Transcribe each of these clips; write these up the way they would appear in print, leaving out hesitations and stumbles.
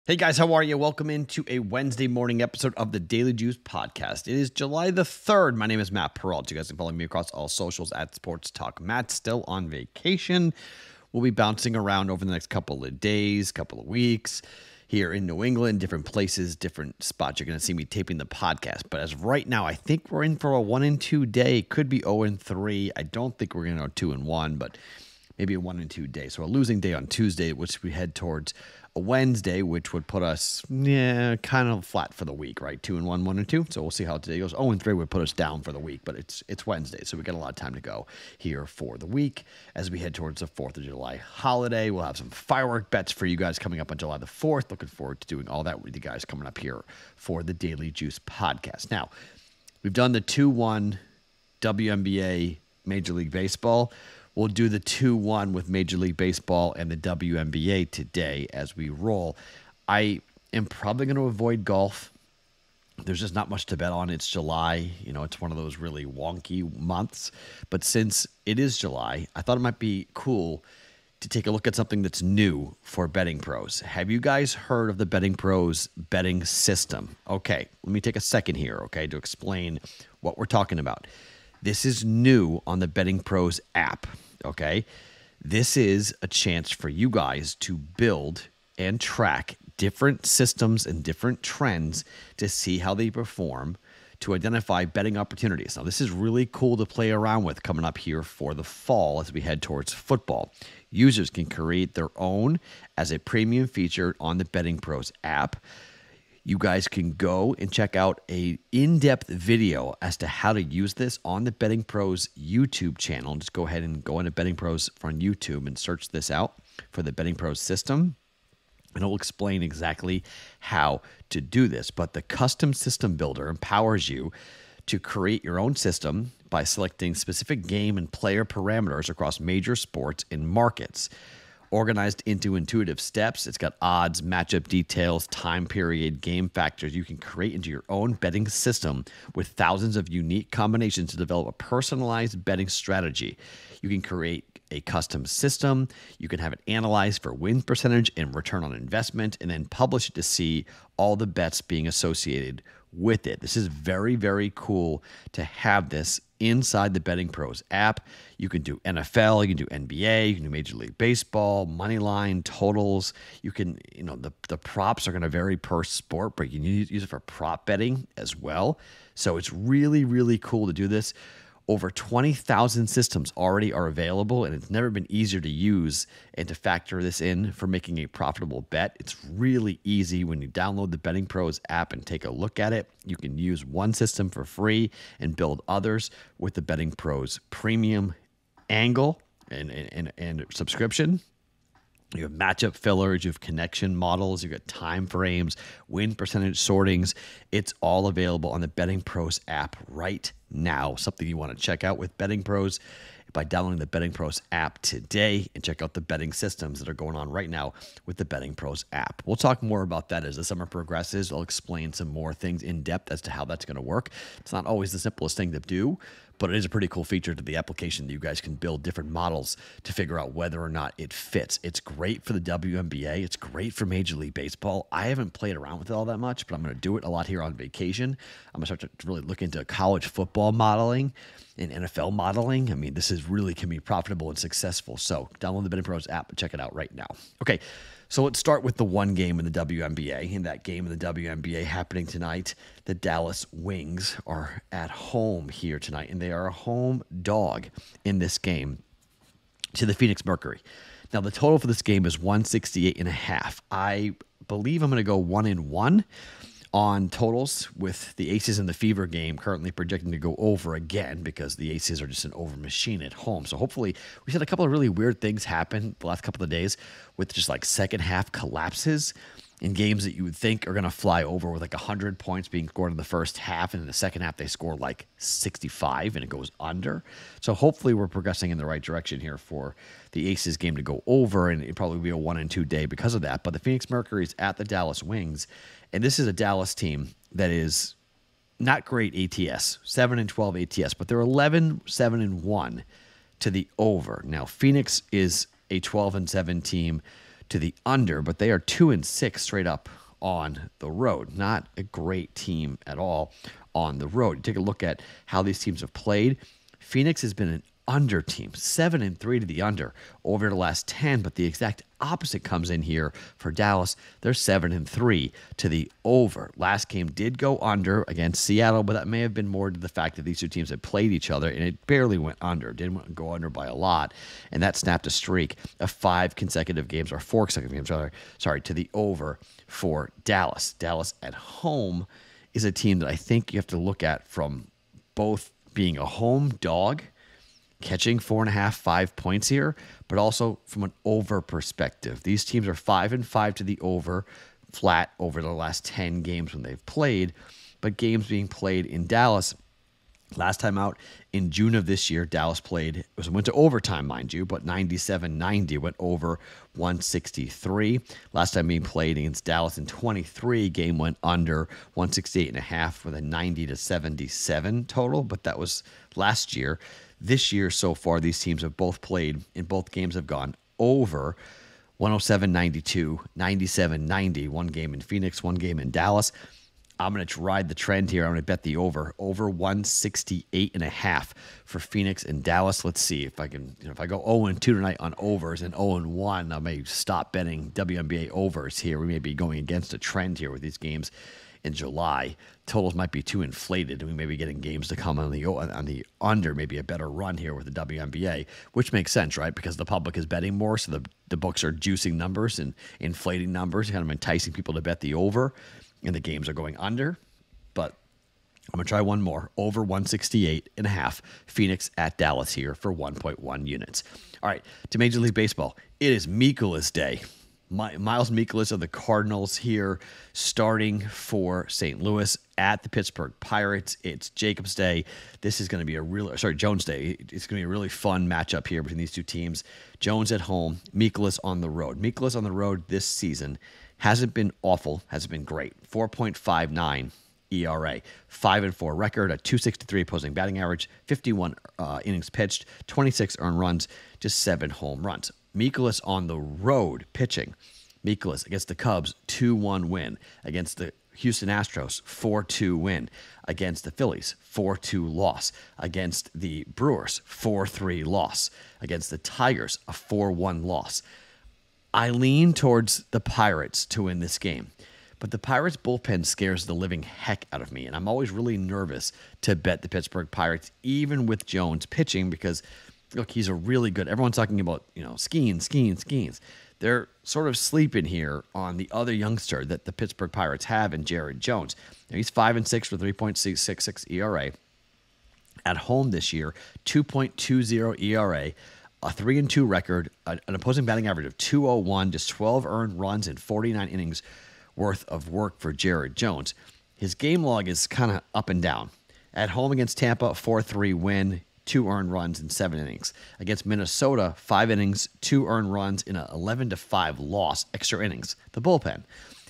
Hey guys, how are you? Welcome into a Wednesday morning episode of the Daily Juice Podcast. It is July the 3rd. My name is Matt Perrault. You guys can follow me across all socials at Sports Talk. Matt's still on vacation. We'll be bouncing around over the next couple of days, couple of weeks here in New England, different places, different spots. You're going to see me taping the podcast. But as of right now, I think we're in for a 1-2 day. Could be 0-3. I don't think we're going to go 2-1, but maybe a 1-2 day. So a losing day on Tuesday, which we head towards a Wednesday, which would put us, kind of flat for the week, right? 2-1, 1-2. So we'll see how today goes. 0-3 would put us down for the week, but it's Wednesday, so we got a lot of time to go here for the week as we head towards the 4th of July holiday. We'll have some firework bets for you guys coming up on July the 4th. Looking forward to doing all that with you guys coming up here for the Daily Juice Podcast. Now, we've done the 2-1 WNBA Major League Baseball. We'll do the 2-1 with Major League Baseball and the WNBA today as we roll. I am probably going to avoid golf. There's just not much to bet on. It's July. It's one of those really wonky months. But since it is July, I thought it might be cool to take a look at something that's new for BettingPros. Have you guys heard of the BettingPros betting system? Okay, let me take a second here, to explain what we're talking about. This is new on the BettingPros app. This is a chance for you guys to build and track different systems and different trends to see how they perform, to identify betting opportunities. Now, this is really cool to play around with coming up here for the fall as we head towards football. Users can create their own as a premium feature on the BettingPros app. You guys can go and check out an in-depth video as to how to use this on the BettingPros YouTube channel. Just go ahead and go into BettingPros on YouTube and search this out for the BettingPros system. And it will explain exactly how to do this. But the custom system builder empowers you to create your own system by selecting specific game and player parameters across major sports and markets. Organized into intuitive steps. It's got odds, matchup details, time period, game factors. You can create into your own betting system with thousands of unique combinations to develop a personalized betting strategy. You can create a custom system. You can have it analyzed for win percentage and return on investment, and then publish it to see all the bets being associated with it. This is very, very cool to have this inside the BettingPros app. You can do NFL, you can do NBA, you can do Major League Baseball, money line, totals. You can, the props are going to vary per sport, but you can use it for prop betting as well. So it's really, really cool to do this. Over 20,000 systems already are available, and it's never been easier to use and to factor this in for making a profitable bet. It's really easy when you download the BettingPros app and take a look at it. You can use one system for free and build others with the BettingPros premium angle and subscription. You have matchup fillers, you have connection models, you've got time frames, win percentage sortings. It's all available on the BettingPros app right now. Something you want to check out with BettingPros by downloading the BettingPros app today and check out the betting systems that are going on right now with the BettingPros app. We'll talk more about that as the summer progresses. I'll explain some more things in depth as to how that's going to work. It's not always the simplest thing to do, but it is a pretty cool feature to the application that you guys can build different models to figure out whether or not it fits. It's great for the WNBA. It's great for Major League Baseball. I haven't played around with it all that much, but I'm going to do it a lot here on vacation. I'm going to start to really look into college football modeling and NFL modeling. I mean, this is really can be profitable and successful. So download the BettingPros app and check it out right now. Okay, so let's start with the one game in the WNBA. In that game in the WNBA happening tonight, the Dallas Wings are at home here tonight, and they are a home dog in this game to the Phoenix Mercury. Now, the total for this game is 168.5. I believe I'm going to go 1-1 on totals with the Aces and the Fever game currently projecting to go over again because the Aces are just an over machine at home. So hopefully we've had a couple of really weird things happen the last couple of days with just like second half collapses in games that you would think are going to fly over with like 100 points being scored in the first half, and in the second half they score like 65 and it goes under. So hopefully we're progressing in the right direction here for the Aces game to go over, and it'd probably be a 1-2 day because of that. But the Phoenix Mercury is at the Dallas Wings, and this is a Dallas team that is not great ATS, 7-12 ATS, but they're 11-7-1 to the over. Now, Phoenix is a 12-7 team to the under, but they are 2-6 straight up on the road. Not a great team at all on the road. You take a look at how these teams have played. Phoenix has been an under team, 7-3 to the under over the last 10, but the exact opposite comes in here for Dallas. They're 7-3 to the over. Last game did go under against Seattle, but that may have been more to the fact that these two teams had played each other, and it barely went under. Didn't go under by a lot, and that snapped a streak of 4 consecutive games, to the over for Dallas. Dallas at home is a team that I think you have to look at from both being a home dog, catching 4.5, 5 points here, but also from an over perspective. These teams are 5-5 to the over, flat over the last 10 games when they've played, but games being played in Dallas. Last time out in June of this year, Dallas went to overtime, mind you, but 97-90 went over 163. Last time being played against Dallas in 23, game went under 168.5 with a 90-77 total, but that was last year. This year so far, these teams have both played, in both games have gone over 107-92, 97-90, one game in Phoenix, one game in Dallas. I'm going to ride the trend here. I'm going to bet the over 168.5 for Phoenix and Dallas. Let's see if I can, if I go 0-2 tonight on overs and 0-1, I may stop betting WNBA overs here. We may be going against a trend here with these games in July. Totals might be too inflated, and we may be getting games to come on the under, maybe a better run here with the WNBA, which makes sense, right? Because the public is betting more, so the books are juicing numbers and inflating numbers, kind of enticing people to bet the over, and the games are going under. But I'm going to try one more. Over 168.5. Phoenix at Dallas here for 1.1 units. All right, to Major League Baseball. It is Mikolas Day. Miles Mikolas of the Cardinals here, starting for St. Louis at the Pittsburgh Pirates. It's Jacobs Day. This is going to be Jones Day. It's going to be a really fun matchup here between these two teams. Jones at home, Mikolas on the road. Mikolas on the road this season hasn't been awful, hasn't been great. 4.59 ERA, 5-4 record, a 263 opposing batting average, 51 innings pitched, 26 earned runs, just 7 home runs. Mikolas on the road pitching. Mikolas against the Cubs, 2-1 win. Against the Houston Astros, 4-2 win. Against the Phillies, 4-2 loss. Against the Brewers, 4-3 loss. Against the Tigers, a 4-1 loss. I lean towards the Pirates to win this game. But the Pirates bullpen scares the living heck out of me, and I'm always really nervous to bet the Pittsburgh Pirates, even with Jones pitching, because look, he's a really good. Everyone's talking about, Skeens. They're sort of sleeping here on the other youngster that the Pittsburgh Pirates have in Jared Jones. Now, he's 5-6 with 3.66 ERA. At home this year, 2.20 ERA, a 3-2 record, an opposing batting average of 201, just 12 earned runs in 49 innings worth of work for Jared Jones. His game log is kind of up and down. At home against Tampa, 4-3 win. 2 earned runs in 7 innings. Against Minnesota, 5 innings, 2 earned runs in an 11-5 loss, extra innings. The bullpen.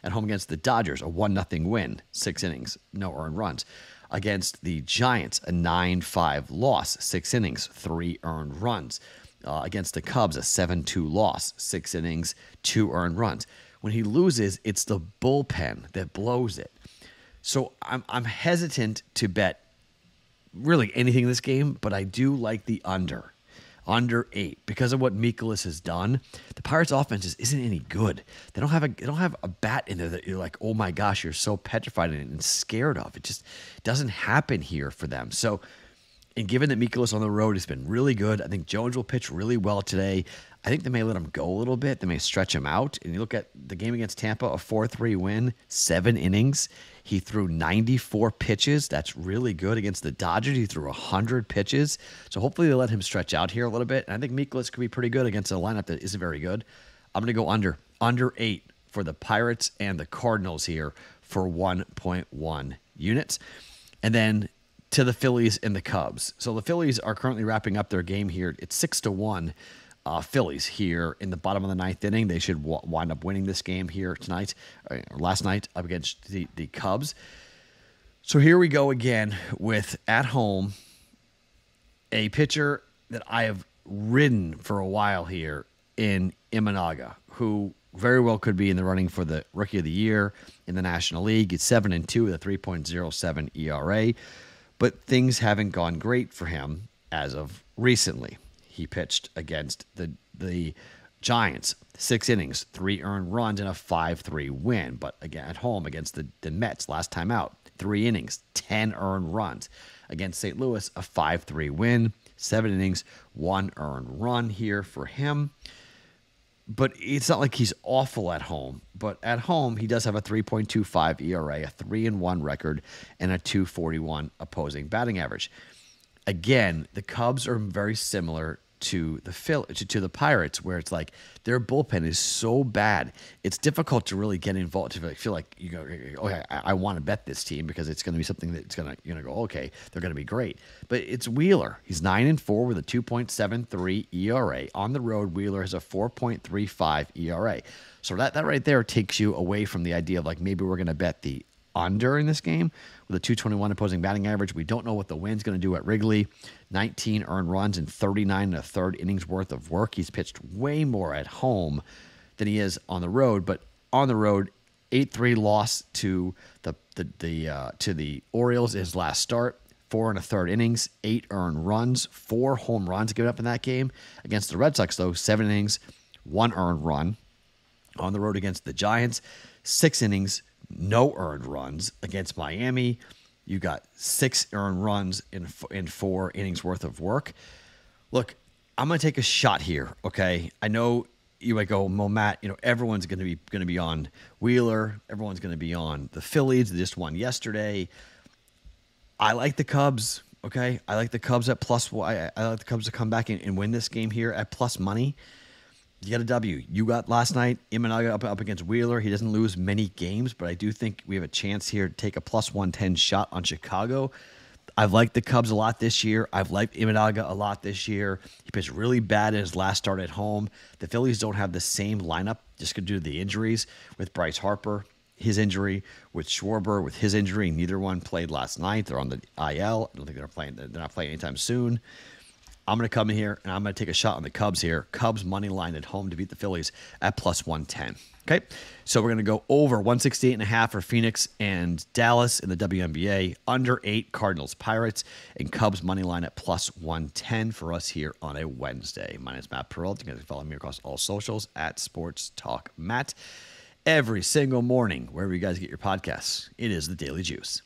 At home against the Dodgers, a 1-0 win, 6 innings, no earned runs. Against the Giants, a 9-5 loss, 6 innings, 3 earned runs. Against the Cubs, a 7-2 loss, 6 innings, 2 earned runs. When he loses, it's the bullpen that blows it. So I'm hesitant to bet really anything in this game, but I do like the under 8 because of what Mikolas has done. The Pirates' offense just isn't any good. They don't have a bat in there that you're like, oh my gosh, you're so petrified and scared of. It just doesn't happen here for them. So, and given that Mikolas on the road has been really good, I think Jones will pitch really well today. I think they may let him go a little bit. They may stretch him out. And you look at the game against Tampa, a 4-3 win, 7 innings. He threw 94 pitches. That's really good. Against the Dodgers, he threw 100 pitches. So hopefully they let him stretch out here a little bit. And I think Mikolas could be pretty good against a lineup that isn't very good. I'm going to go under 8 for the Pirates and the Cardinals here for 1.1 units. And then to the Phillies and the Cubs. So the Phillies are currently wrapping up their game here. It's 6-1. Phillies here in the bottom of the 9th inning. They should wind up winning this game here tonight, or last night, up against the Cubs. So here we go again with, at home, a pitcher that I have ridden for a while here in Imanaga, who very well could be in the running for the Rookie of the Year in the National League. He's 7-2 with a 3.07 ERA, but things haven't gone great for him as of recently. He pitched against the Giants, 6 innings, 3 earned runs, and a 5-3 win. But again, at home against the Mets last time out, 3 innings, 10 earned runs. Against St. Louis, a 5-3 win, 7 innings, 1 earned run here for him. But it's not like he's awful at home. But at home, he does have a 3.25 ERA, a 3-1 record, and a 241 opposing batting average. Again, the Cubs are very similar to the Pirates, where it's like their bullpen is so bad, it's difficult to really get involved. To feel like you go, okay, I want to bet this team because it's going to be something that's going to go, okay, they're going to be great. But it's Wheeler. He's 9-4 with a 2.73 ERA on the road. Wheeler has a 4.35 ERA. So that right there takes you away from the idea of like maybe we're going to bet the under in this game with a 221 opposing batting average. We don't know what the wind's going to do at Wrigley. 19 earned runs and 39 and a third innings worth of work. He's pitched way more at home than he is on the road, but on the road, 8-3 loss to the Orioles his last start. 4 and a third innings, 8 earned runs, 4 home runs given up in that game. Against the Red Sox, though, 7 innings, 1 earned run. On the road against the Giants, 6 innings, no earned runs. Against Miami, you got 6 earned runs in 4 innings worth of work. Look, I'm going to take a shot here, okay? I know you might go, well, Matt, everyone's going to be on Wheeler. Everyone's going to be on the Phillies. They just won yesterday. I like the Cubs, okay? I like the Cubs at plus. I like the Cubs to come back and win this game here at plus money. You got a W. You got last night, Imanaga up against Wheeler. He doesn't lose many games, but I do think we have a chance here to take a plus 110 shot on Chicago. I've liked the Cubs a lot this year. I've liked Imanaga a lot this year. He pitched really bad in his last start at home. The Phillies don't have the same lineup just due to the injuries with Bryce Harper, his injury, with Schwarber, with his injury. Neither one played last night. They're on the IL. I don't think they're not playing anytime soon. I'm going to come in here, and I'm going to take a shot on the Cubs here. Cubs money line at home to beat the Phillies at plus 110. Okay, so we're going to go over 168.5 for Phoenix and Dallas in the WNBA, under 8 Cardinals Pirates, and Cubs money line at plus 110 for us here on a Wednesday. My name is Matt Perrault. You guys can follow me across all socials at Sports Talk Matt. Every single morning, wherever you guys get your podcasts, it is the Daily Juice.